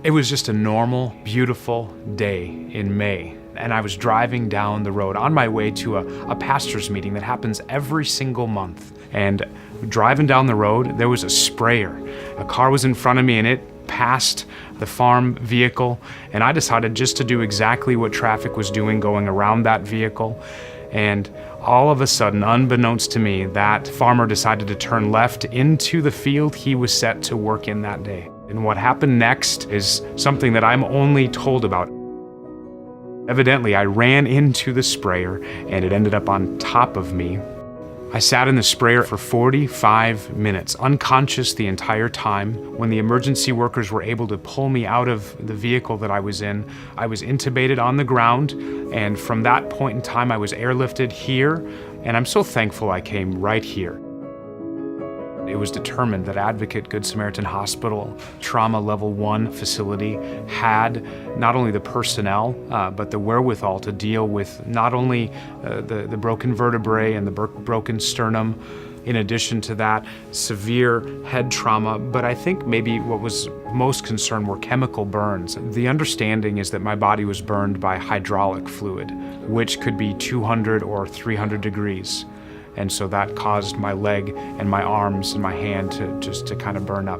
It was just a normal, beautiful day in May, and I was driving down the road on my way to a pastor's meeting that happens every single month. And driving down the road, there was a sprayer. A car was in front of me and it passed the farm vehicle, and I decided just to do exactly what traffic was doing, going around that vehicle. And all of a sudden, unbeknownst to me, that farmer decided to turn left into the field he was set to work in that day. And what happened next is something that I'm only told about. Evidently, I ran into the sprayer and it ended up on top of me. I sat in the sprayer for 45 minutes, unconscious the entire time. When the emergency workers were able to pull me out of the vehicle that I was in, I was intubated on the ground, and from that point in time, I was airlifted here, and I'm so thankful I came right here. It was determined that Advocate Good Samaritan Hospital Trauma Level 1 facility had not only the personnel, but the wherewithal to deal with not only the broken vertebrae and the broken sternum, in addition to that, severe head trauma, but I think maybe what was most concerned were chemical burns. The understanding is that my body was burned by hydraulic fluid, which could be 200 or 300 degrees. And so that caused my leg and my arms and my hand to kind of burn up.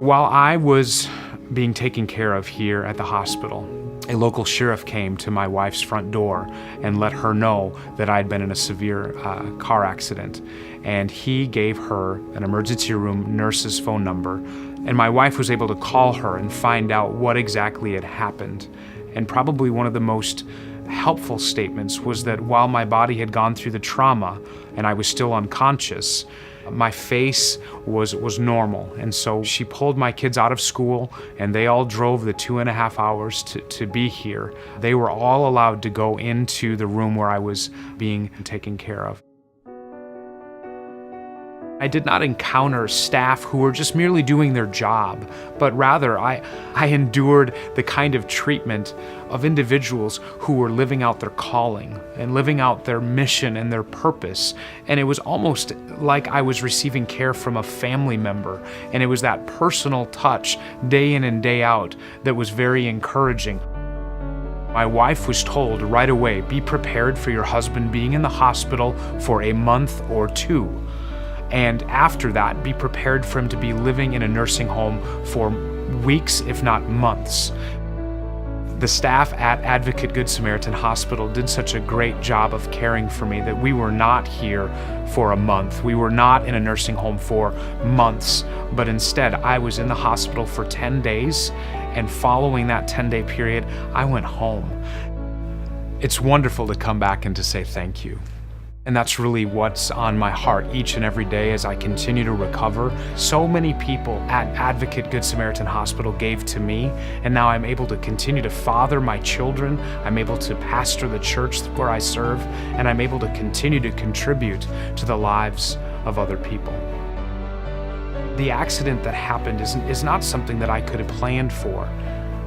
While I was being taken care of here at the hospital, a local sheriff came to my wife's front door and let her know that I'd been in a severe car accident. And he gave her an emergency room nurse's phone number. And my wife was able to call her and find out what exactly had happened. And probably one of the most helpful statements was that while my body had gone through the trauma and I was still unconscious, my face was normal. And so she pulled my kids out of school and they all drove the 2.5 hours to be here. They were all allowed to go into the room where I was being taken care of. I did not encounter staff who were just merely doing their job, but rather I endured the kind of treatment of individuals who were living out their calling and living out their mission and their purpose. And it was almost like I was receiving care from a family member. And it was that personal touch day in and day out that was very encouraging. My wife was told right away, be prepared for your husband being in the hospital for a month or two. And after that, be prepared for him to be living in a nursing home for weeks, if not months. The staff at Advocate Good Samaritan Hospital did such a great job of caring for me that we were not here for a month. We were not in a nursing home for months, but instead I was in the hospital for 10 days, and following that 10-day period, I went home. It's wonderful to come back and to say thank you. And that's really what's on my heart each and every day as I continue to recover. So many people at Advocate Good Samaritan Hospital gave to me, and now I'm able to continue to father my children. I'm able to pastor the church where I serve, and I'm able to continue to contribute to the lives of other people. The accident that happened is not something that I could have planned for,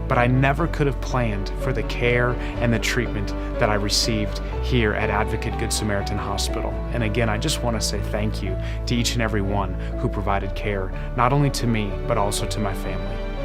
but I never could have planned for the care and the treatment that I received here at Advocate Good Samaritan Hospital. And again, I just want to say thank you to each and every one who provided care, not only to me, but also to my family.